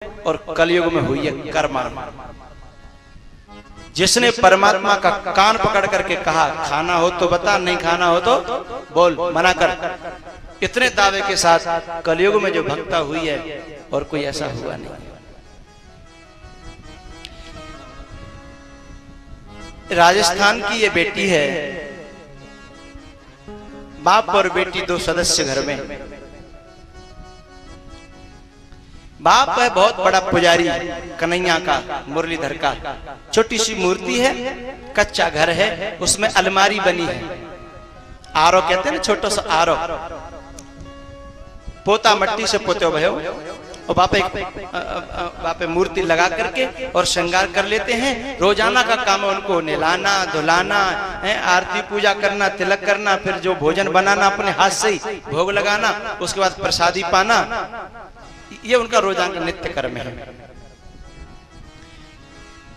और कलयुग में हुई है कर्मा। जिसने परमात्मा का कान पकड़ करके कहा खाना हो तो बता, नहीं खाना हो तो बोल, मना कर, इतने दावे के साथ कलयुग में जो भक्ता हुई है और कोई ऐसा हुआ नहीं। राजस्थान की ये बेटी है, बाप और बेटी दो सदस्य घर में। बाप है बहुत बड़ा पुजारी कन्हैया का, मुरलीधर का। छोटी सी मूर्ति है, कच्चा घर है, उसमें अलमारी बनी है। आरो कहते हैं ना, छोटा सा आरो। पोता मट्टी से पोते भयो और बापे मूर्ति लगा करके और श्रृंगार कर लेते हैं। रोजाना का काम है उनको नहलाना धुलाना है, आरती पूजा करना, तिलक करना, फिर जो भोजन बनाना अपने हाथ से ही भोग लगाना, उसके बाद प्रसादी पाना। ये उनका रोजाना का नित्य कर्म है।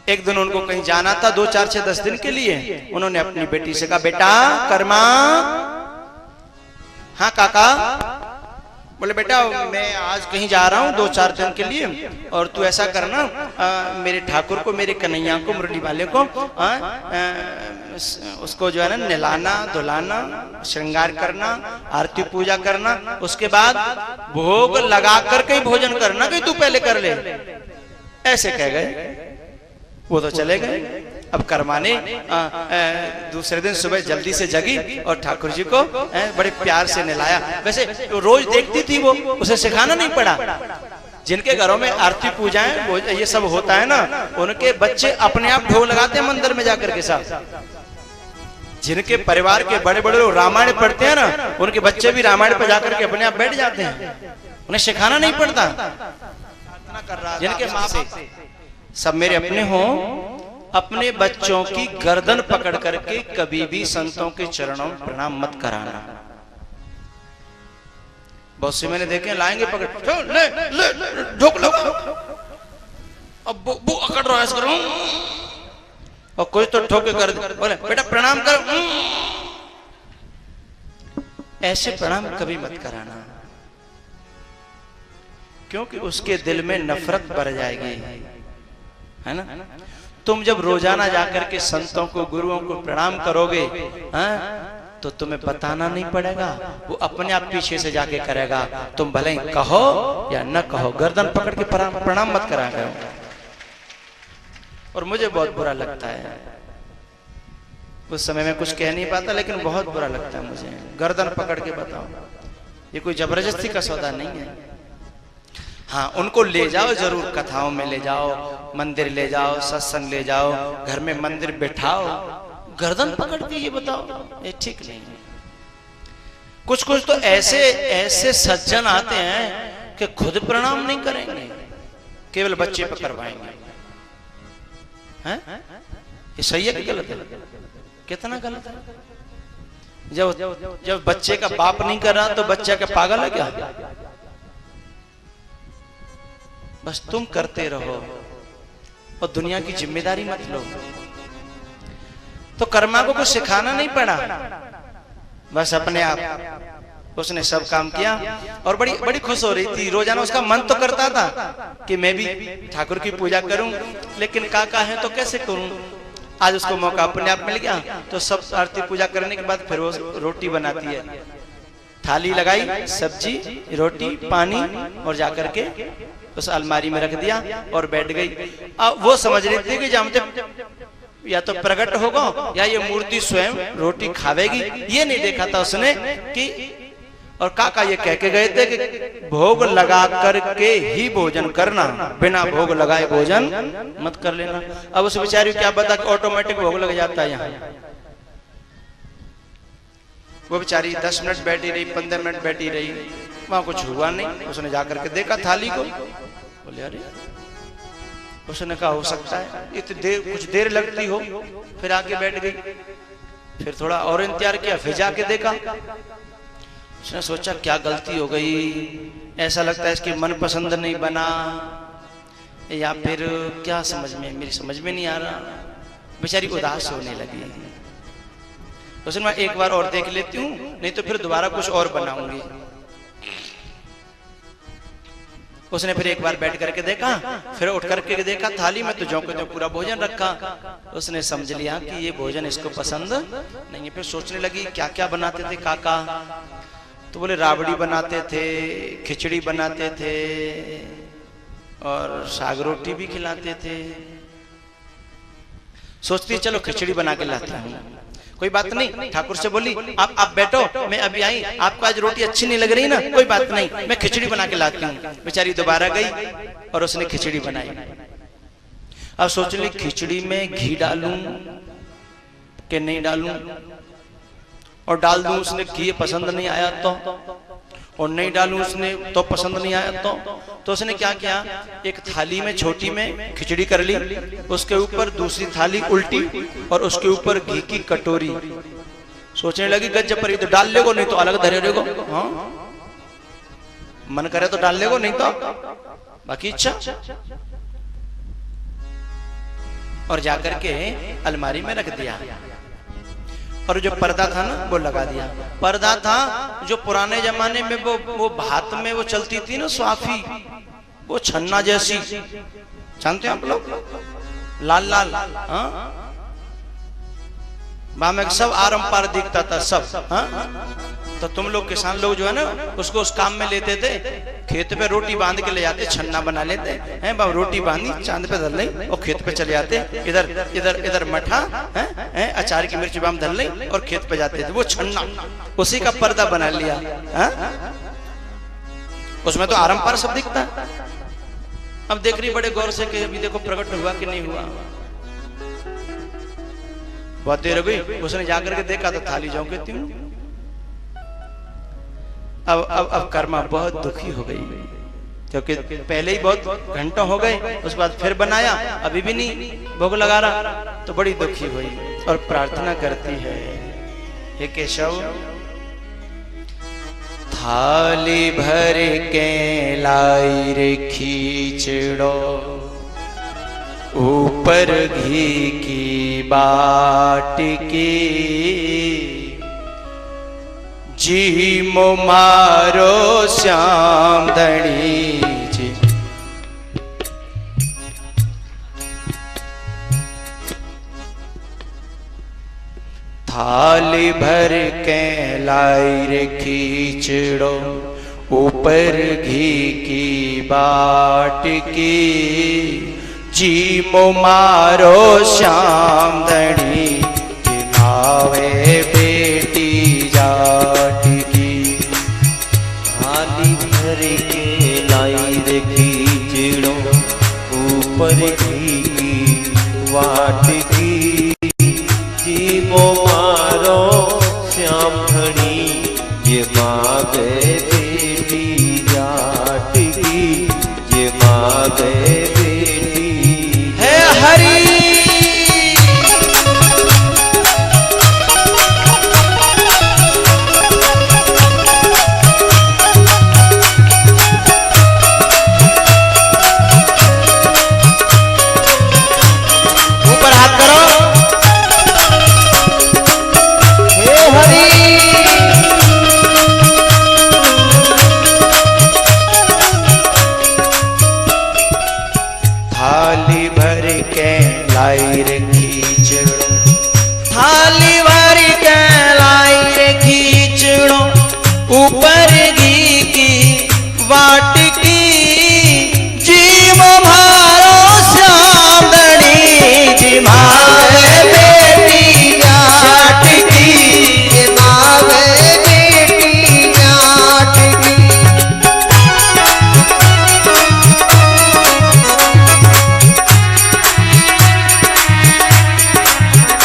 एक दिन उनको कहीं जाना था, 2, 4, 6, 10 दिन के लिए। उन्होंने अपनी बेटी से कहा, बेटा कर्मा। हाँ काका। बोले बेटा मैं आज कहीं जा रहा हूँ 2, 4 दिन के लिए, और तू ऐसा करना मेरे ठाकुर को, मेरे कन्हैया को, मुरली वाले को उसको जो है ना नहलाना धुलाना, श्रृंगार करना, आरती पूजा करना, उसके बाद भोग लगा करके भोजन करना, कि तू पहले कर ले। ऐसे कह गए। वो तो चले गए। अब कर्मा ने दूसरे दिन सुबह जल्दी से जगी और ठाकुर जी को बड़े प्यार से नहलाया। वैसे तो रोज देखती थी वो, उसे सिखाना नहीं पड़ा। जिनके घरों में आरती पूजाएं ये सब होता है ना, उनके बच्चे अपने आप ढोल लगाते हैं मंदिर में जाकर के साथ। जिनके परिवार के बड़े बड़े लोग रामायण पढ़ते हैं ना, उनके बच्चे भी रामायण पर जाकर के अपने आप बैठ जाते हैं, उन्हें सिखाना नहीं पड़ता। जिनके माँ से सब मेरे अपने हों, अपने बच्चों की गर्दन पकड़ करके कभी भी संतों के चरणों में प्रणाम मत कराना। बहुत से मैंने देखे लाएंगे पकड़, ले ले ढोक लो, अब वो अकड़ रहा है, और कोई तो ठोके कर बोले बेटा प्रणाम करो। ऐसे प्रणाम कभी मत कराना, क्योंकि उसके दिल में नफरत भर जाएगी, है ना। तुम जब रोजाना जाकर के संतों को गुरुओं को प्रणाम करोगे, तो तुम्हें बताना नहीं पड़ेगा, वो अपने आप पीछे से जाके करेगा। तुम भले ही कहो या न कहो, गर्दन पकड़ के प्रणाम मत करा करो। और मुझे बहुत बुरा लगता है, उस समय में कुछ कह नहीं पाता, लेकिन बहुत बुरा लगता है मुझे। गर्दन पकड़ के बताओ, ये कोई जबरदस्ती का सौदा नहीं है। हाँ, उनको ले जाओ जरूर, कथाओं में ले जाओ, मंदिर ले जाओ, सत्संग ले जाओ, घर में मंदिर बैठाओ। गर्दन पकड़ के ये बताओ, ये ठीक नहीं है। कुछ कुछ तो ऐसे ऐसे सज्जन आते हैं कि खुद प्रणाम नहीं करेंगे, केवल बच्चे पर करवाएंगे। हैं? ये सही है कि गलत है? कितना गलत है। जब बच्चे का बाप नहीं कर रहा तो बच्चा क्या पागल है क्या? बस तुम करते रहो और दुनिया की जिम्मेदारी मत लो। तो कर्मा को कुछ सिखाना नहीं पड़ा, बस अपने आप उसने सब काम किया और बड़ी बड़ी खुश हो रही थी। रोजाना उसका मन तो करता था कि मैं भी ठाकुर की पूजा करूं, लेकिन काका है तो कैसे करूं। आज उसको मौका अपने आप मिल गया, तो सब आरती पूजा करने के बाद फिर वो रोटी बनाती है। थाली लगाई, सब्जी रोटी पानी, और जाकर के उस अलमारी में रख दिया और बैठ गई। अब वो समझ रही थी कि जब या तो प्रकट होगा या ये मूर्ति स्वयं रोटी खावेगी। ये नहीं देखा था उसने कि, और काका ये कह के गए थे कि भोग लगा करके ही भोजन करना, बिना भोग लगाए भोजन मत कर लेना। अब उस बेचारी क्या पता कि ऑटोमेटिक भोग लग जाता है। यहाँ वो बेचारी 10 मिनट बैठी रही, 15 मिनट बैठी रही, वहां कुछ हुआ नहीं। उसने जाकर के देखा थाली को, बोले अरे, उसने कहा हो सकता है इतनी देर, कुछ देर लगती हो। फिर आके बैठ गई, फिर थोड़ा और इंतजार किया, फिर जाके देखा। उसने सोचा क्या गलती हो गई, ऐसा लगता है इसकी मन पसंद नहीं बना, या फिर क्या समझ में, मेरी समझ में नहीं आ रहा। बेचारी उदास होने लगी। उसने मैं एक बार और देख लेती हूँ, नहीं तो फिर दोबारा कुछ और बनाऊंगी। उसने फिर एक बार बैठ करके देखा, फिर उठ करके देखा थाली में तो जो के तो पूरा भोजन रखा। उसने समझ लिया कि ये भोजन इसको पसंद नहीं है। फिर सोचने लगी क्या क्या बनाते थे काका, तो बोले राबड़ी बनाते थे, खिचड़ी बनाते थे और साग रोटी भी खिलाते थे। सोचती चलो खिचड़ी बना के लाती हूँ। कोई बात नहीं, ठाकुर से बोली आप बैठो, मैं अभी आई, आपको आज रोटी अच्छी नहीं लग रही ना, कोई बात नहीं, मैं खिचड़ी बना के लाती हूँ। बेचारी दोबारा गई और उसने खिचड़ी बनाई। अब सोच ली खिचड़ी में घी डालूं कि नहीं डालूं, और डाल दूं उसने घी पसंद नहीं आया तो, और नहीं डालूं उसने तो पसंद नहीं आया तो उसने क्या किया, एक थाली में छोटी में खिचड़ी कर ली, उसके ऊपर दूसरी थाली उल्टी और उसके ऊपर घी की कटोरी। सोचने लगी गज्जब पर, तो डाल लेगो नहीं तो अलग धरे रहेगो, हाँ मन करे तो डाल लेगो नहीं तो बाकी इच्छा। और जाकर के अलमारी में रख दिया। और जो पर्दा था ना वो लगा दिया। पर्दा था जो पुराने जमाने में वो भात में वो चलती थी ना स्वाफी, वो छन्ना जैसी, जानते हैं आप लोग, लाल लाल, हाँ में सब आरम पार दिखता था सब, हाँ। तो तुम लोग किसान लोग जो है ना उसको उस काम में लेते थे, खेत पे रोटी बांध के ले जाते, छन्ना बना लेते हैं, बाबा रोटी बांधी चांद पे धर ली और खेत पे चले जाते, इधर इधर इधर मठा है, अचार की मिर्च बाम धर ली और खेत पे जाते थे। वो छन्ना, उसी का पर्दा बना लिया, उसमें तो आरम पार सब दिखता। अब देख रही बड़े गौर से कि अभी देखो प्रकट हुआ कि नहीं हुआ। बहुत देर हो गई, उसने जाकर के देखा तो थाली जाऊं कहती हूँ। अब कर्मा बहुत दुखी हो गई, क्योंकि पहले ही बहुत घंटों हो गए, उस बाद फिर बनाया, अभी भी नहीं भोग लगा रहा, तो बड़ी दुखी हुई और प्रार्थना करती है, हे केशव थाली भर के लाई रे खींचड़ो, ऊपर घी की बाटकी, जी मो मारो श्याम धनी जी। थाली भर के लाई रे खींचड़ो, ऊपर घी की बाटकी, जी मो मारो श्याम धनी, जिनावे बेटी जाट की। थाली भर के लाई रे खींचड़ो, ऊपर घी की वाटकी, जीवो मारो श्याम धनी, ये मांगे बेटी जाट की, ये मांगे बेटी है हरी। थाली भर के लाई रे खींचड़ो, थाली भर के लाई रे खींचड़ो, ऊपर घी की वाटकी, जीव मारो श्याम धनी, जी मावे बेटी जाटकी, मावे बेटी जाटकी।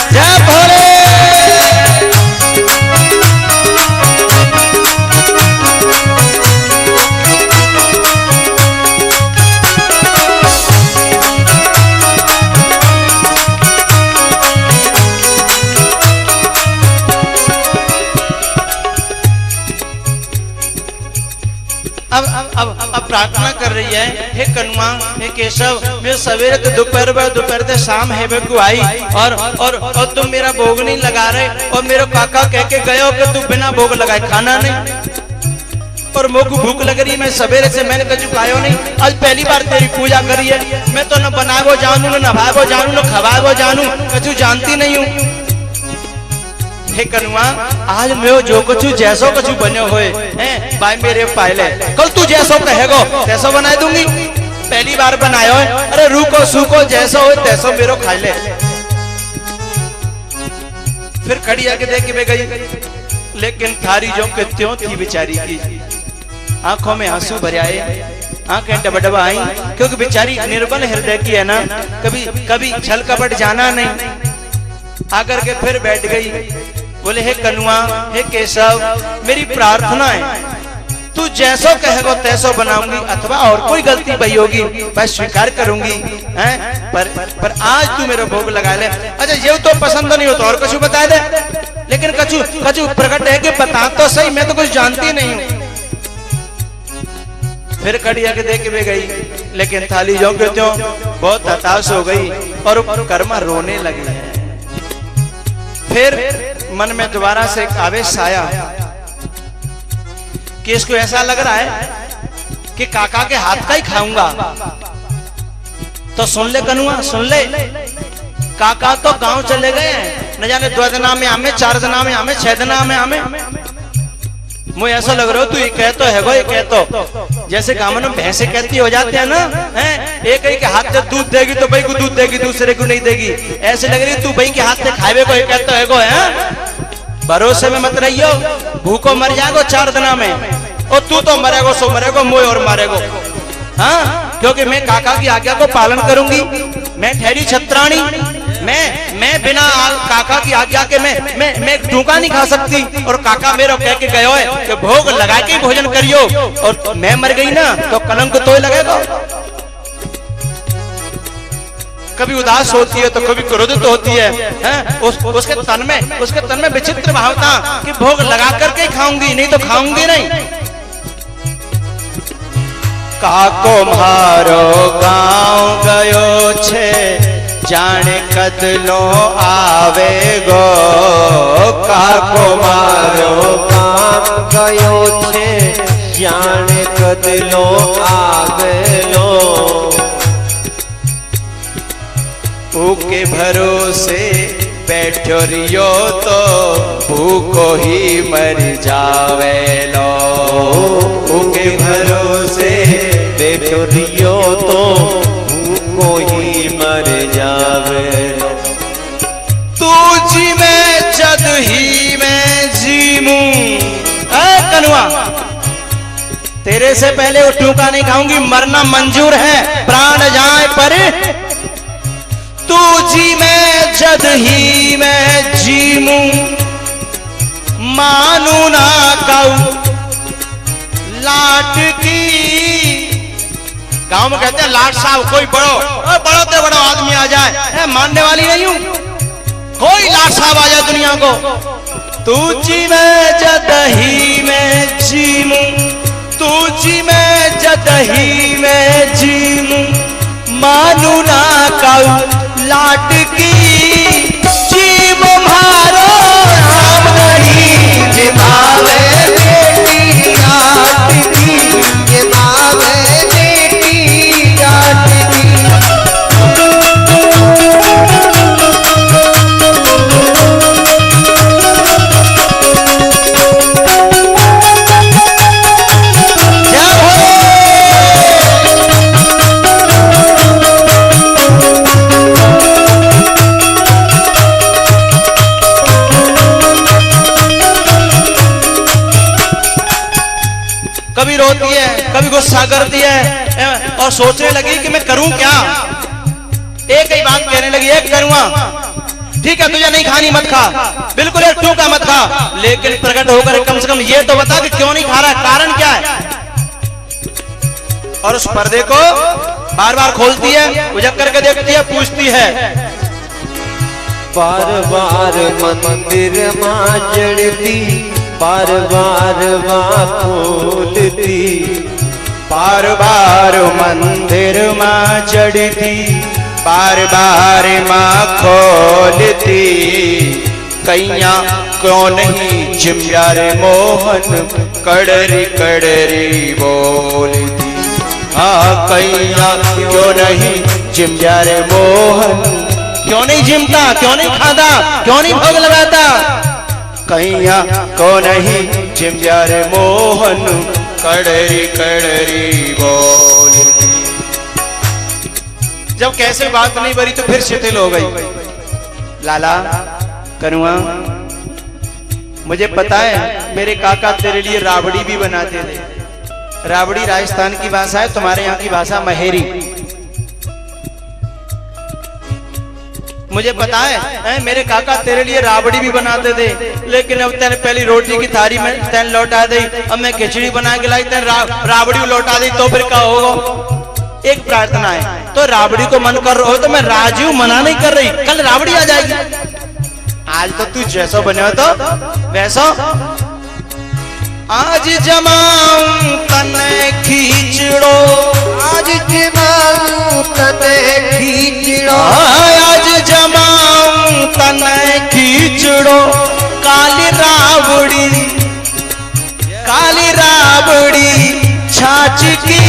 जय भोले। अब प्रार्थना कर रही है, हे कनुआ, हे केशव, मैं सवेरे तो दोपहर से शाम है को आई और तुम मेरा भोग नहीं लगा रहे, और मेरे काका कह के गए हो कि तू बिना भोग लगाए खाना नहीं। और मोको भूख लग रही है, मैं सवेरे से मैंने कछु खायो नहीं, आज पहली बार तेरी पूजा करी है, मैं तो न बनागो जानू, न नभागो जानू, न खवागो जानू, कछु जानती नहीं हूँ। हे कनुआ, आज मैं जो कछु जैसो कछु बनो होए हैं भाई मेरे पायले, कल तू जैसो कहेगो तैसो बना दूंगी, पहली बार बनायो है, अरे रूको सूको जैसो हो तैसो मेरो खा ले। फिर खड़ी आके देख के गई, लेकिन थारी जो के त्यों थी बेचारी की, आंखों में आंसू भर आए, आंखें डबडबा आई, क्योंकि बेचारी निर्बल हृदय की है ना, कभी कभी छल कपट जाना नहीं। आकर के फिर बैठ गई, बोले हे कनुआ, हे केशव, मेरी प्रार्थना है, तू जैसो कहेगो तैसो बनाऊंगी, अथवा और कोई गलती भई होगी मैं स्वीकार करूंगी, हैं? पर आज तू मेरा भोग लगा ले। अच्छा ये तो पसंद नहीं हो तो और कुछ बता दे, लेकिन कछु प्रकट है कि बता तो सही, मैं तो कुछ जानती नहीं हूँ। फिर कड़िया के देख के गई, लेकिन थाली जो के त्यों बहुत हताश हो गई और कर्मा रोने लगी है। फिर मन में दोबारा से एक आवेश आया कि इसको ऐसा लग रहा है कि काका के हाथ का ही खाऊंगा। तो सुन ले कनुआ, सुन ले, काका तो गांव चले गए हैं, न जाने 2 दिना में आमे, 4 दिना में आमे, 6 दिना में आमे। मुझे ऐसा लग रहा हो तू ये कहतो है वो, ये कहतो जैसे गांव में भैंसे कहती हो जाते हैं ना, हैं? एक के हाथ से दूध देगी तो भाई को दूध देगी, दूसरे को नहीं देगी, ऐसे लग रही तू भाई के हाथ से खावे को कहतो है को, है? भरोसे में मत रहियो, भूखो मर जाएगो 4 दिना में, और तू तो मरेगो सो मरेगो, मोय और मारेगो। हाँ, क्योंकि मैं काका की आज्ञा को पालन करूंगी, मैं ठहरी छत्राणी, मैं बिना काका की आज्ञा के मैं टूका नहीं खा सकती। और काका मेरा कह के गयो है कि भोग लगा के भोजन करियो, और मैं मर गई ना तो कलंक तो ही लगेगा। कभी उदास होती है तो कभी क्रोधित होती है, उसके तन में विचित्र भाव था कि भोग लगा करके खाऊंगी, नहीं तो खाऊंगी नहीं। काको मारो गाँव गयो छे, जाने कदलो आवे गो। काको मारो गाँव गयो छे, जाने कदलो आवे लो। ऊके भरोसे बैठो रियो तो भूखो ही मर जावे लो। ऊके भरोसे बैठो रियो तो भूखो ही मर जावे लो। तू जी में जद ही मैं जीमू। कनुआ, तेरे से पहले वो टूका नहीं खाऊंगी, मरना मंजूर है, प्राण जाए पर तू जी मैं जद ही मैं जीमू। मानू ना काऊ लाट की। गांव में कहते हैं लाट साहब कोई बड़ो ते बड़ो आदमी आ जाए, मानने वाली नहीं हूं, कोई लाट साहब आ जाए दुनिया को। तू जी मैं जद ही मैं जीमू, तू जी मैं जद ही मैं जीमू। मानू ना काऊ लाट की। जीव मारो राम नहीं जितावे बेटी लाट की, जितावे बेटी लाट की। कभी रोती है, कभी गुस्सा करती है, और सोचने लगी कि मैं करूं क्या। एक ही बात कहने लगी, एक करूंगा, ठीक है तुझे नहीं खानी मत खा, बिल्कुल एक टूका मत खा, लेकिन प्रकट होकर कम से कम ये तो बता कि क्यों नहीं खा रहा है, कारण क्या है। और उस पर्दे को बार बार खोलती है, उजक करके देखती है, पूछती है। बार बार मंदिर मां जड़ती, बार बार मां खोलती। बार बार मंदिर मां चढ़ती, बार बार मां खोलती। कैया क्यों नहीं चिमजा रे मोहन कड़री कड़री बोलती। हाँ कैया क्यों नहीं चिमजा रे मोहन, क्यों नहीं जिमता, क्यों नहीं खाता, क्यों नहीं भोग लगाता, कैया क्यों नहीं चिमजा रे मोहन कड़री कड़री बोलती। जब कैसे बात नहीं बनी तो फिर शिथिल हो गई। लाला कनुआ, मुझे पता है मेरे काका तेरे लिए राबड़ी भी बनाते थे। राबड़ी राजस्थान की भाषा है, तुम्हारे यहाँ की भाषा महेरी। मुझे पता है मेरे काका तेरे लिए राबड़ी भी बनाते थे, लेकिन अब तेने पहली रोटी की थाली में तेन लौटा दी, अब मैं खिचड़ी बना के लाई तेन राबड़ी लौटा दी, तो फिर क्या होगा? एक प्रार्थना है, तो राबड़ी को मन कर रहा हो तो मैं राजू मना नहीं कर रही, कल राबड़ी आ जाएगी। आज तो तू जैसा बने तो वैसा। आज जमाऊं तने खींचड़ो, आज जमाऊं तने खींचड़ो, आज जमाऊं तने खींचड़ो, काली राबड़ी छाछ की।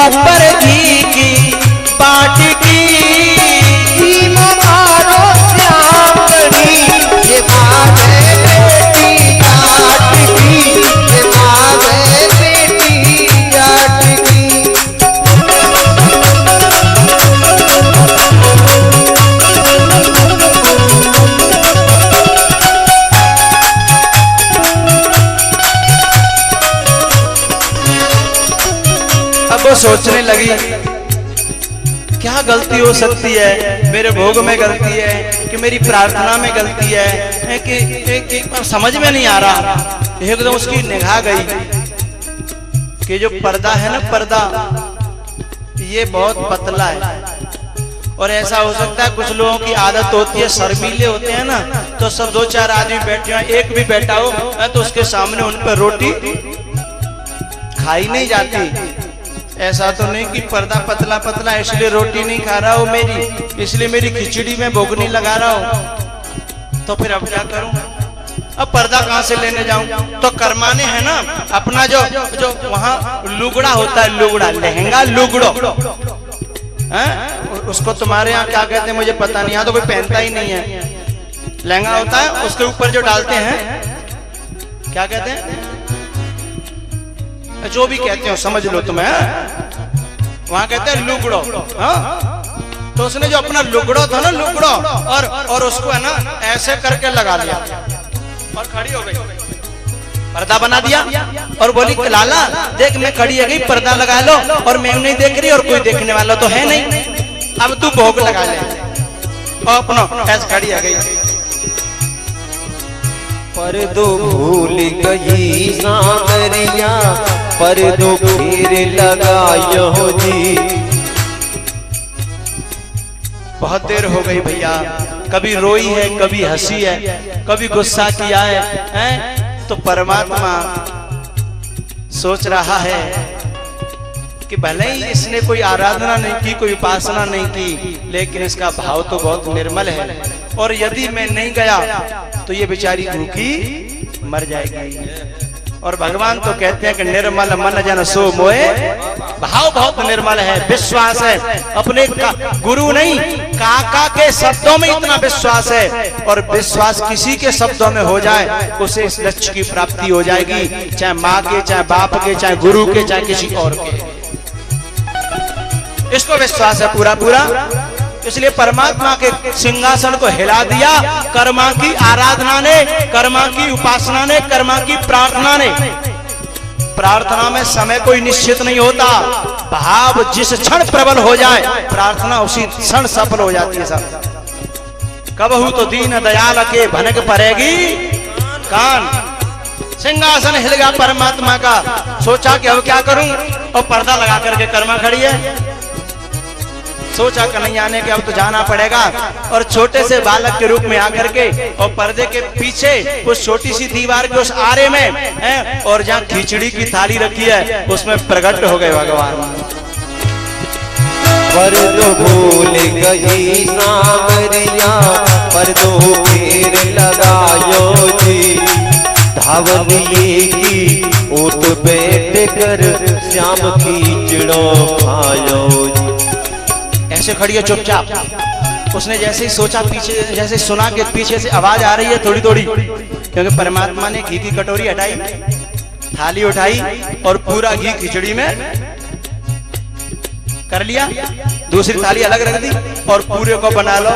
ऊपर घी की बाटकी, मारो श्यामणी ये मावे बेटी जाटकी, ये मावे बेटी जाटकी। अब वो सोचने लगी क्या गलती हो सकती है, मेरे भोग में गलती है कि मेरी प्रार्थना में गलती है कि समझ में नहीं आ रहा। एकदम उसकी निगाह गई कि जो पर्दा है ना, पर्दा ये बहुत पतला है। और ऐसा हो सकता है कुछ लोगों की आदत होती है, शर्मीले होते हैं ना, तो सब दो चार आदमी बैठे हैं, एक भी बैठा हो तो उसके सामने उन पर रोटी खाई नहीं जाती। ऐसा तो नहीं कि पर्दा पतला पतला इसलिए रोटी नहीं खा रहा हो मेरी, इसलिए मेरी खिचड़ी में भोग नहीं लगा रहा हो, तो फिर अब क्या करूं? अब पर्दा कहां से लेने जाऊं? तो कर्माने है ना अपना जो वहां लुगड़ा होता है, लुगड़ा लहंगा लुगड़ो है, उसको तुम्हारे यहाँ क्या कहते हैं मुझे पता नहीं, यहाँ तो कोई पहनता ही नहीं है। लहंगा होता है, उसके ऊपर जो डालते हैं क्या कहते हैं, जो भी कहते हो समझ लो तुम्हें, वहां कहते हैं लुगड़ो। हाँ? तो उसने जो अपना लुगड़ो था ना, लुगड़ो और उसको है ना ऐसे करके लगा लिया और खड़ी हो गई, पर्दा बना दिया और बोली लाला देख मैं खड़ी है गई, पर्दा लगा लो, और मैं नहीं देख रही और कोई देखने वाला तो है नहीं, अब तू भोग लगा ले। और अपना ऐसे खड़ी है गई। पर्दो भूल गई सामरिया, पर्दो फिर लगायो जी। बहुत देर हो गई भैया, कभी रोई है, कभी हंसी है, कभी गुस्सा किया है, तो परमात्मा सोच रहा है कि भले ही इसने कोई आराधना नहीं की, कोई उपासना नहीं की, लेकिन इसका भाव तो बहुत निर्मल है, और यदि मैं नहीं गया तो ये बेचारी भूखी मर जाएगी। और भगवान तो कहते हैं कि निर्मल मन जन सो मोए, भाव बहुत निर्मल है, विश्वास है, अपने गुरु नहीं काका के शब्दों में इतना विश्वास है, और विश्वास किसी के शब्दों में हो जाए उसे इस लक्ष्य की प्राप्ति हो जाएगी, चाहे माँ के, चाहे बाप के, चाहे गुरु के, चाहे किसी और के। इसको विश्वास है पूरा पूरा। इसलिए परमात्मा के सिंहासन को हिला दिया कर्मा की आराधना ने, कर्मा की उपासना ने, कर्मा की प्रार्थना ने। प्रार्थना में समय कोई निश्चित नहीं होता, भाव जिस क्षण प्रबल हो जाए प्रार्थना उसी क्षण सफल हो जाती है। सब कबहू तो दीन दयाल के भनक पड़ेगी कान। सिंहासन हिल गया परमात्मा का, सोचा कि अब क्या करूं, और पर्दा लगा करके कर्मा खड़ी है। सोचा कन्हैया ने कि अब तो जाना पड़ेगा, और छोटे से बालक के रूप में आकर के और पर्दे के पीछे उस छोटी सी दीवार के उस आरे में है, और जहाँ खिचड़ी की थाली रखी है उसमें प्रकट हो गए भगवान। पर तो भूल गई सांवरिया, पर तो फेर लगायो जी, धावन ये की ऊट बैठ कर श्याम खींचड़ो खायो जी। ऐसे खड़ी है चुपचाप। उसने जैसे ही सोचा, पीछे जैसे सुना कि पीछे से आवाज आ रही है थोड़ी थोड़ी, क्योंकि परमात्मा ने घी की कटोरी हटाई, थाली उठाई और पूरा घी खिचड़ी में कर लिया, दूसरी थाली अलग रख दी और पूरे को बना लो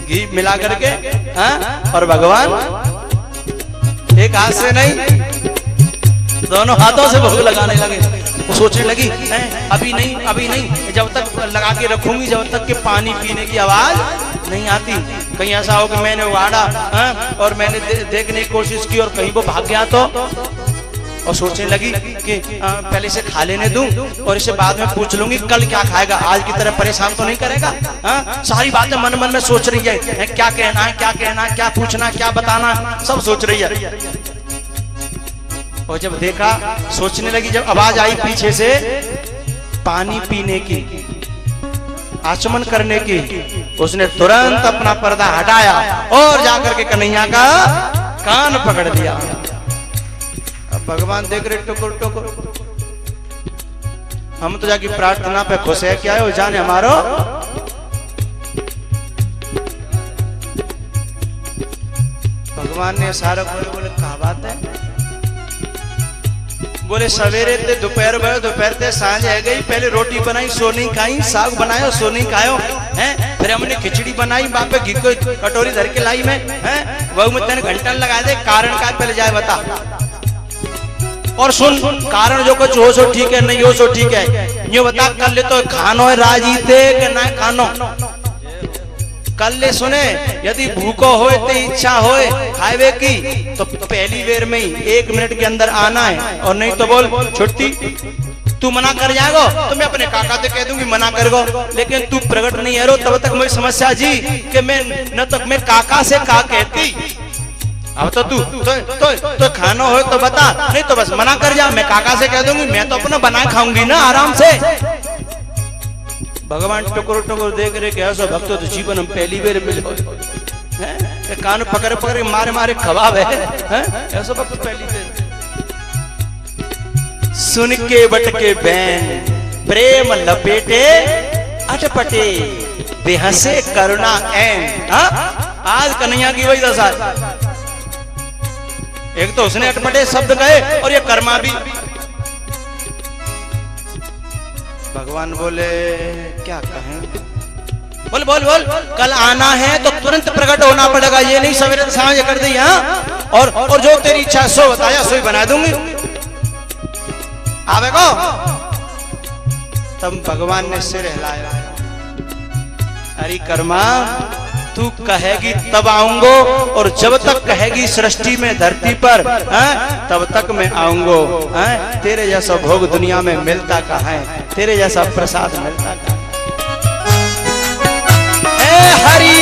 घी मिला करके। हाँ? और भगवान एक हाथ से नहीं दोनों हाथों से भोग लगाने लगे। वो सोचने लगी अभी नहीं, अभी नहीं, जब तक लगा के रखूंगी जब तक कि पानी पीने की आवाज नहीं आती। कहीं ऐसा हो कि मैंने उगाड़ा और मैंने देखने की कोशिश की और कहीं वो भाग गया तो। और सोचने लगी कि पहले इसे खा लेने दूं और इसे बाद में पूछ लूंगी कल क्या खाएगा, आज की तरह परेशान तो नहीं करेगा। सारी बातें मन मन में सोच रही है, क्या कहना है, क्या कहना है, क्या पूछना, क्या बताना, सब सोच रही है। और जब देखा, सोचने लगी, जब आवाज आई पीछे से पानी पीने की, आचमन करने की, उसने तुरंत अपना पर्दा हटाया और जाकर के कन्हैया का कान पकड़ लिया। अब भगवान देख रहे टुकुर टुकुर, हम तो जाके प्रार्थना पे खुश है, क्या है वो जाने हमारो। भगवान ने सारा बोले कहा बात है, बोले सवेरे ते दोपहर गए, दोपहर ते सांझ है गई, पहले रोटी बनाई सो नहीं खाई, साग बनायो सो नहीं खायो, हैं? फिर हमने खिचड़ी बनाई, बाप पे घी को कटोरी धर के लाई में, हैं? वह में 3 घंटा लगा दे, कारण का पहले जाए बता। और सुन, कारण जो कुछ हो सो ठीक है, नहीं हो सो ठीक है, ये बता कर ले तो खानो है राजी थे कि ना खानो। कल ले सुने, यदि भूखो होए तो इच्छा होए खावे की तो पहली बेर में ही 1 मिनट के अंदर आना है, और नहीं तो बोल छुट्टी। तू मना कर जाएगो तो मैं अपने काका से कह दूंगी मना कर गो, लेकिन तू प्रकट नहीं है रो तब तक मेरी समस्या जी कि मैं न तक मैं काका से का कहती। अब तो तू तो खाना हो तो बता, नहीं तो बस मना कर जा, मैं काका से कह दूंगी, मैं तो अपना बना खाऊंगी ना आराम से। भगवान टुकुर टुकुर देख रहे कैसा भक्त तो जीवन हम पहली बार मिले, कान पकड़ पकड़ मारे मारे खवाब है, ऐसा भक्त पहली बार। सुन के बटके बैन प्रेम लपेटे अटपटे बेहसे करुणा ऐन। आज कन्हैया की वही दशा, एक तो उसने अटपटे शब्द कहे और ये कर्मा भी। भगवान बोले क्या कहें, बोल बोल बोल, कल आना है तो तुरंत प्रकट होना पड़ेगा, ये नहीं सवेरे सांझ कर दी। हाँ, और जो तेरी इच्छा सो बताया सो ही बना दूंगी, आवेगो। तब भगवान ने सिर हिलाया, अरे कर्मा तू कहेगी तब आऊंगो, और जब तक कहेगी सृष्टि में धरती पर तब तक मैं आऊंगो। तेरे जैसा भोग दुनिया में मिलता कहाँ है, तेरे जैसा प्रसाद मिलता कहाँ है। हरि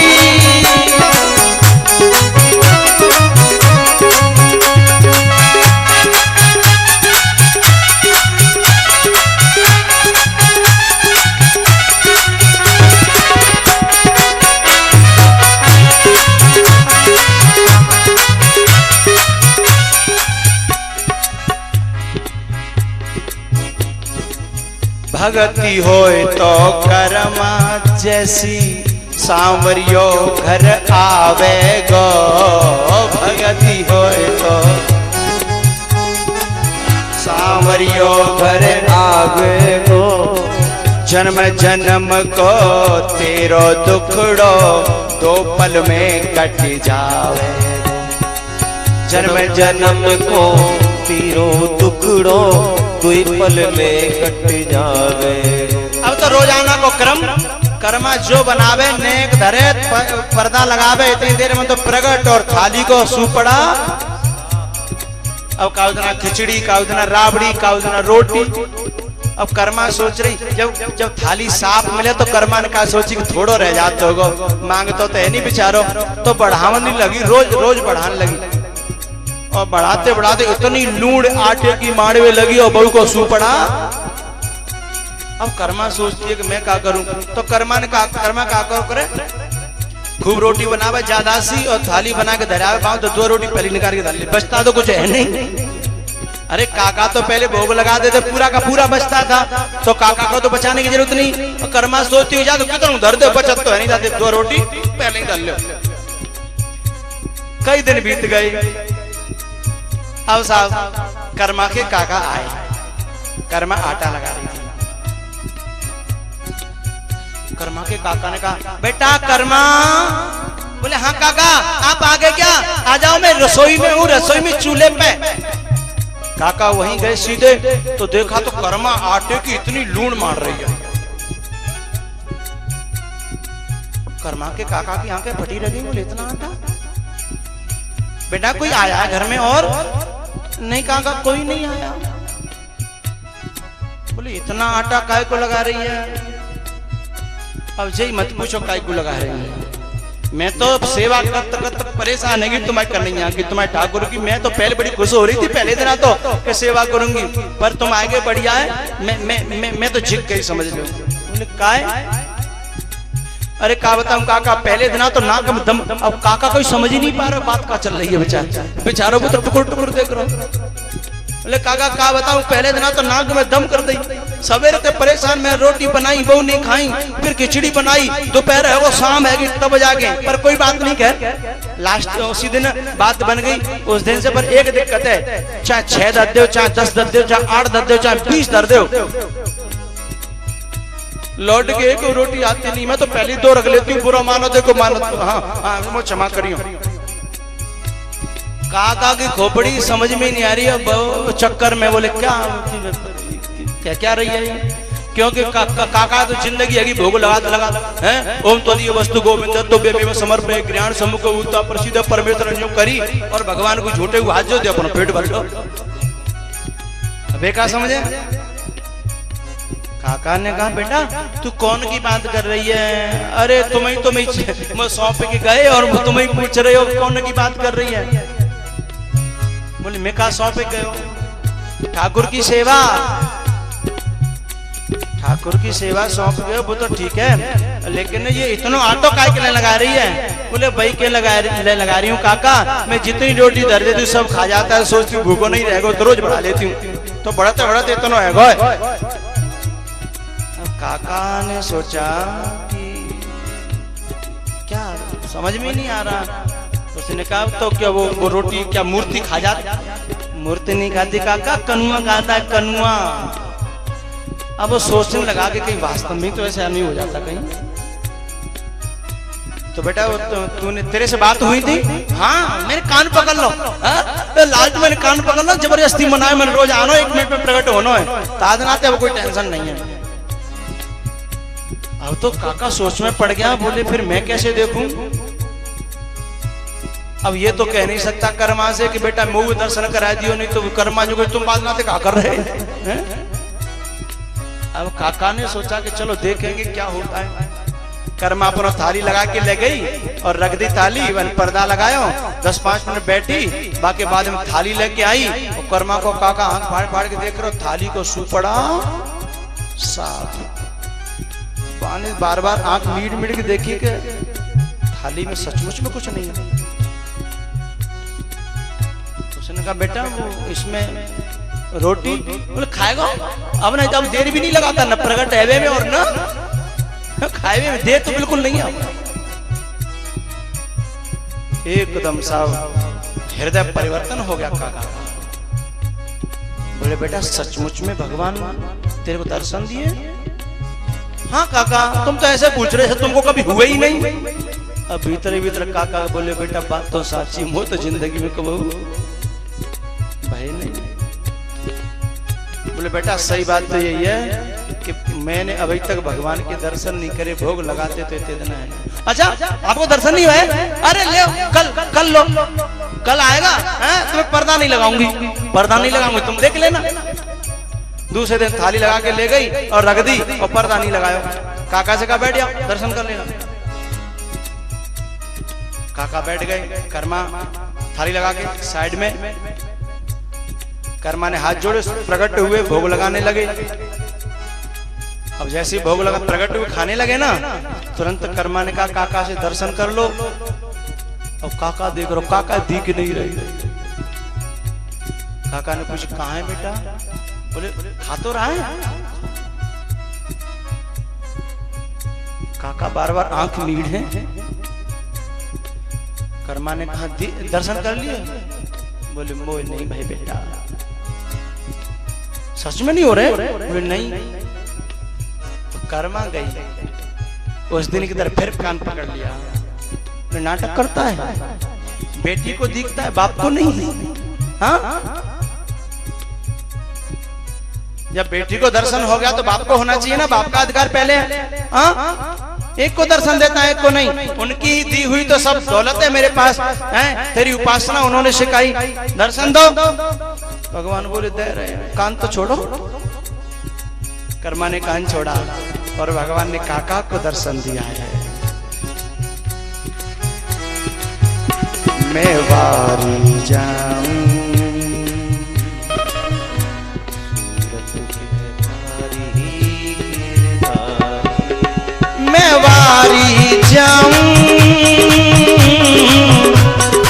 भगति होए तो कर्मा जैसी सांवरियो घर आवे गो। भगति होए तो सांवरियो घर आवे गो, जन्म जन्म को तेरो दुखड़ो दो पल में कट जावे। जन्म जन्म को तेरो दुखड़ो दो पल में कट जावे। अब तो रोजाना को कर्मा जो बनावे नेक धरे पर्दा लगावे, इतनी देर में तो प्रगट और थाली को सुपड़ा। अब काउदना खिचड़ी, काउदना राबड़ी, काउदना रोटी। अब कर्मा सोच रही जब थाली साफ मिले तो कर्मा ने कहा सोची कि थोड़ो रह जाते होगो, मांगतो तो है नहीं बेचारो, तो बढ़ावन नहीं लगी, रोज रोज बढ़ाने लगी। और बढ़ाते बढ़ाते इतनी लूड़ आटे की माड़वे लगी और बहू को सुपड़ा। अब कर्मा सोचती है कि मैं क्या करूं, तो कर्मा क्या करे, खूब रोटी बनावे ज्यादा सी और थाली बना के धरावे पाऊं तो दो रोटी पहले निकाल के डाल, बचता तो कुछ है नहीं। अरे काका तो पहले भोग लगा देते, पूरा का पूरा बचता था, तो काका को तो बचाने की जरूरत नहीं। और कर्मा सोचती हो जा तो कितना धर दे, बचत तो है नहीं, जाते दो रोटी पहले ही डाल लो। कई दिन बीत गए। अब साहब कर्मा के काका आए, कर्मा आटा लगा रही थी। कर्मा के काका ने कहा बेटा कर्मा। बोले हाँ काका आप आ गए क्या, आ जाओ मैं रसोई में हूँ, रसोई में चूल्हे पे। काका वहीं गए सीधे तो देखा तो कर्मा आटे की इतनी लूण मार रही है। कर्मा के काका की आंखें फटी रही। बोले इतना आटा, बेटा कोई आया है घर में? और नहीं काका कोई नहीं आया। बोले इतना आटा काय को लगा रही है? अब जय मत पूछो काय को लगा रही है, मैं तो सेवा करते परेशान है कि तुम्हें करनी है कि तुम्हारे ठाकुर की। मैं तो पहले बड़ी खुश हो रही थी पहले दिन तो कि सेवा करूंगी, पर तुम आगे बढ़िया है, मैं तो झिक गई समझ लो। बोले काय? अरे का बताऊं काका, पहले दिन तो नाक में दम। अब काका कोई समझ ही नहीं पा रहा बात का चल रही है, बेचारों को तो टुकुर टुकुर देख रहा हूं। बोले काका का बताऊं, पहले दिन तो नाक में दम कर दी, सवेरे से परेशान, मैं रोटी बनाई बहू नहीं खाई, फिर खिचड़ी बनाई, दोपहर है वो शाम है तब जाके, पर कोई बात नहीं कह। लास्ट उसी दिन बात बन गई। उस दिन से पर एक दिक्कत है, चाहे 6 दर दो, चाहे 10 दर दो, चाहे 8 दर दो, चाहे 20 दर दो, लौट के एक रोटी आती नहीं। मैं तो पहली 2 रख लेती हूँ, बुरा मानो देखो मानो, हाँ मैं क्षमा करियो। काका की खोपड़ी समझ में नहीं आ रही है चक्कर में। बोले क्या क्या रही है? क्योंकि काका तो जिंदगी है भोग लगा है। ओम तदीय वस्तु गोविंद तो बेबी समर्पय ज्ञान सम्मुख उता प्रसिद्ध परमेश्वर जो करी और भगवान को झूठे को हाथ जो दे अपना पेट भर लो। अबे क्या समझे? काका ने कहा बेटा तू कौन की बात कर रही है? अरे तुम्हें सौंप के गए और तुम्हें पूछ रहे हो कौन की बात कर रही है? बोले मैं कहा सौंप के गए हो? ठाकुर की सेवा, ठाकुर की सेवा सौंप गए वो तो ठीक है, लेकिन ये इतना आटो काय के लिए लगा रही है? बोले भाई के लगा रही हूँ काका, मैं जितनी रोटी धर देती हूँ सब खा जाता है, सोचती हूँ भूखो नहीं रहेगा तो रोज बढ़ा लेती हूँ, तो बढ़ते बढ़ते इतना है। काका ने सोचा कि क्या समझ में नहीं आ रहा। उसने कहा तो क्या वो रोटी क्या मूर्ति खा जाती? मूर्ति नहीं खाती काका, कनुआ खाता है, कनुआ। अब वो सोचने लगा कि कहीं वास्तव में तो ऐसा नहीं हो जाता कहीं। तो बेटा तूने तेरे से बात हुई थी? हाँ मेरे कान पकड़ लो, लालच मैंने कान पकड़ लो, जबरदस्ती मनाए, मैंने रोज आना 1 मिनट में प्रकट होना है, तादनाते अब कोई टेंशन नहीं है। अब तो काका सोच में पड़ गया। बोले फिर मैं कैसे देखूं? अब ये तो कह नहीं सकता कर्मा से कि बेटा मुंह दर्शन करा दियो, नहीं तो कर्मा जो तुम बात ना क्या कर रहे हैं? अब काका ने सोचा कि चलो देखेंगे क्या होता है। कर्मा अपना थाली लगा के ले गई और रख दी थाली, पर्दा लगाया, 10-5 मिनट बैठी, बाकी बाद में थाली लेके आई और कर्मा को काका आंख फाड़ फाड़ के देख रहे हो, थाली को सुपड़ा साफ। पानी बार बार आंख मीट मीट के देखी कि थाली में सचमुच में कुछ नहीं है। उसने कहा बेटा वो इसमें रोटी, बोले खाएगा? अब नहीं, अब देर भी नहीं लगाता, न प्रगट है में और न खाए में देर तो बिल्कुल नहीं है। एकदम साहब हृदय परिवर्तन हो गया काका। बोले बेटा सचमुच में भगवान तेरे को दर्शन दिए? हाँ काका, तुम तो ऐसे पूछ रहे थे, तुमको कभी हुए ही नहीं। अब भीतर ही भीतर काका बोले बेटा बात तो साची, वो तो जिंदगी में कब भाई नहीं। बोले बेटा सही बात तो यही है कि मैंने अभी तक भगवान के दर्शन नहीं करे, भोग लगाते तो इतने दिन है। अच्छा आपको दर्शन नहीं हुआ है? अरे ले कल लो, कल आएगा तुम्हें पर्दा नहीं लगाऊंगी, पर्दा नहीं लगाऊंगी, तुम देख लेना। दूसरे दिन थाली लगा के ले गई और रख दी और पर्दा नहीं लगाया। काका से कहा बैठ जाओ दर्शन कर लेना। काका बैठ गए, कर्मा थाली लगा के साइड में, कर्मा ने हाथ जोड़े, प्रकट हुए, भोग लगाने लगे। अब जैसे भोग लगा प्रकट हुए खाने लगे ना, तुरंत कर्मा ने कहा काका से दर्शन कर लो। अब काका देख रहा, काका दिख नहीं रही। काका ने पूछा कहाँ है बेटा? बोले खा तो रहा है। काका बार बार आंख मीड़ है। कर्मा ने कहा दर्शन कर लिए? बोले मोह नहीं भाई बेटा, सच में नहीं हो रहे? बोले नहीं। तो कर्मा गई, उस दिन की तरह फिर कान पकड़ लिया। नाटक करता है, बेटी को दिखता है बाप को नहीं। हाँ जब बेटी को दर्शन हो गया तो बाप को होना चाहिए ना, बाप का अधिकार पहले है। हाँ एक को दर्शन देता है, एक को नहीं। उनकी ही दी हुई तो सब दौलत है मेरे पास, है तेरी उपासना उन्होंने सिखाई, दर्शन दो। भगवान बोले दे रहे, कान तो छोड़ो। कर्मा ने कान छोड़ा और भगवान ने काका को दर्शन दिया है। मैं वारी जाऊं, मैं वारी जाऊं,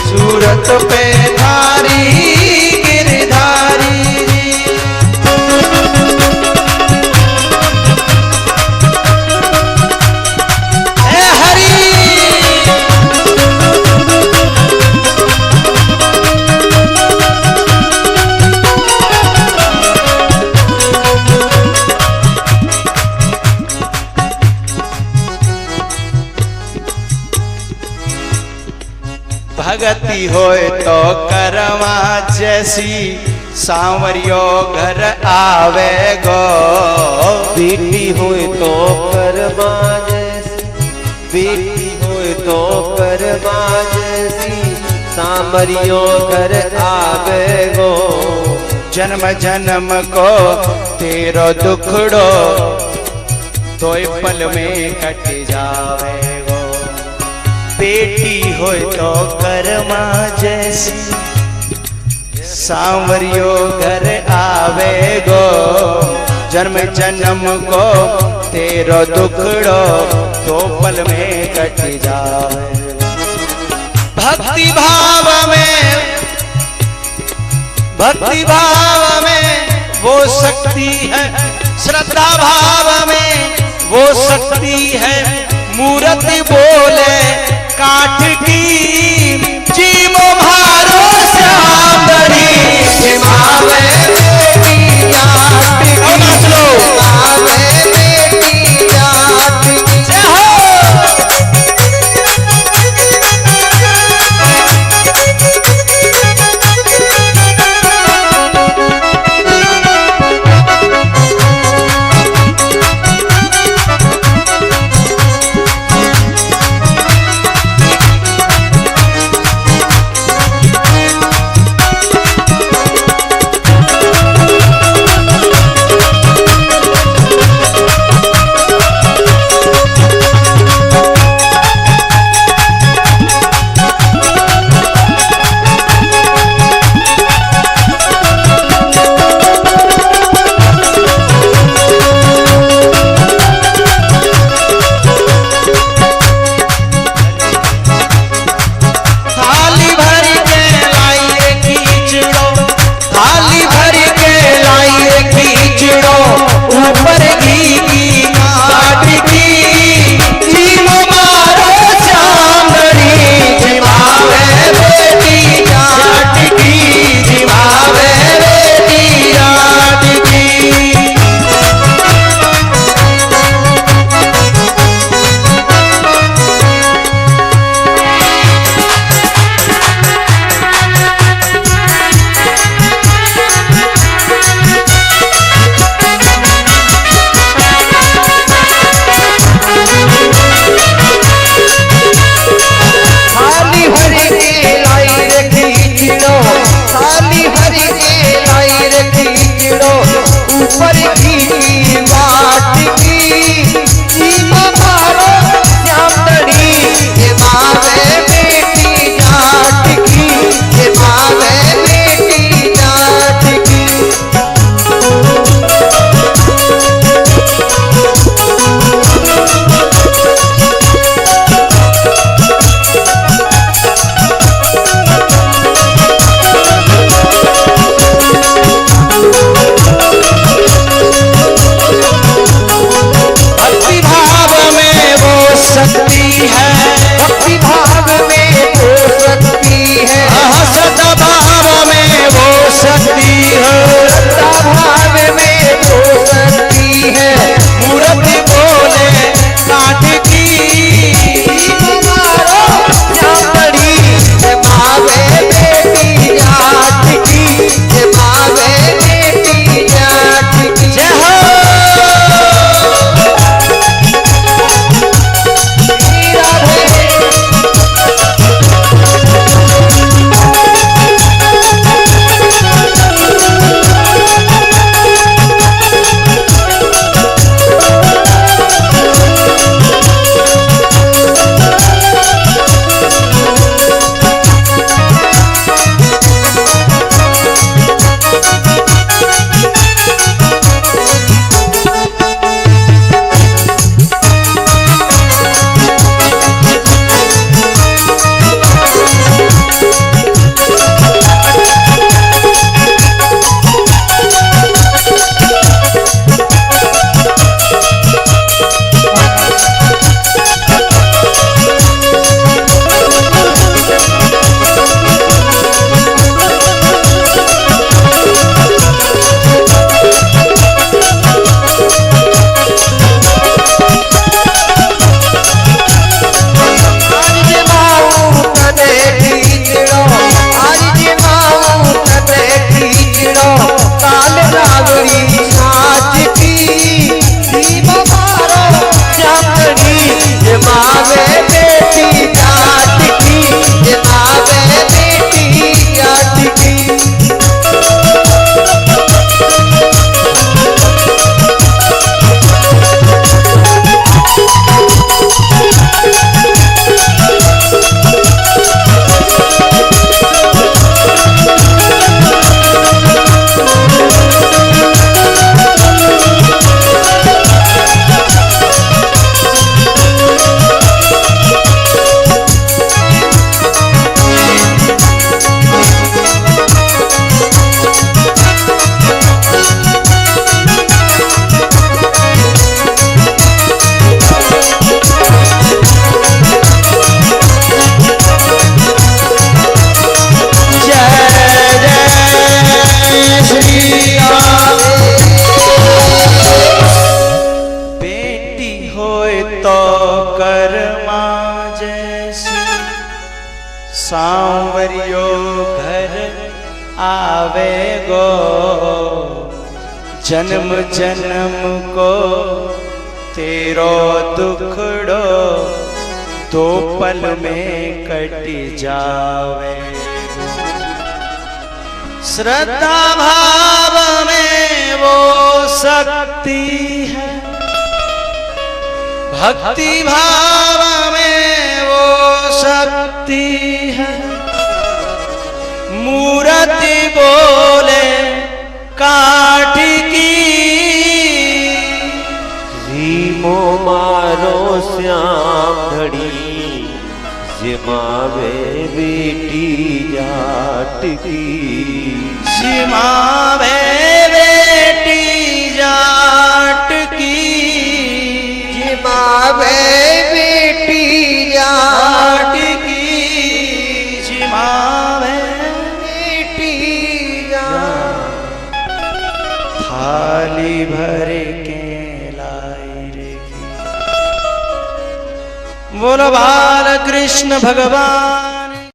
सूरत पे धारी गिरधारी। ए हरि भगति होए तो करवा जैसी, सांवरियो घर आवे गो। बेटी होए तो करवा जैसी, बेटी होए तो करवा जैसी, सांवरियो घर आवे गो। जन्म जन्म को तेरो दुखड़ो, तो पल में कट जावे गो। बेटी होए तो कर्मा जैसी, सांवरियो घर आवे गो। जन्म जन्म को तेरो दुखड़ो, तो पल में कट जावे। भक्ति भाव में, भक्ति भाव में वो शक्ति है, श्रद्धा भाव में वो शक्ति है। मूर्ति बोले काठ की, जीवो भारो श्याम बड़ी। सिमावे बेटी जाट की, सिमावे बेटी जाट की। जय हो। की बाट की सीमा मारो श्याम धड़ी ये मावे बेटी जाट की ये मावे बेटी जाट की सांवरियो घर आवे गो जन्म जन्म को तेरो दुखड़ो दो पल में कट जावे। श्रद्धा भाव में वो शक्ति है, भक्ति भाव में वो शक्ति है। मूर्ति बोले काठ की, रीमो मारो श्याम धड़ी जिमावे बेटी जाट की, जिमावे बेटी जाट की, जिमावे बेटी जाट की, जिमावे बेटी जाट। थाली भर के लाई रे की। बोलो बाल कृष्ण भगवान।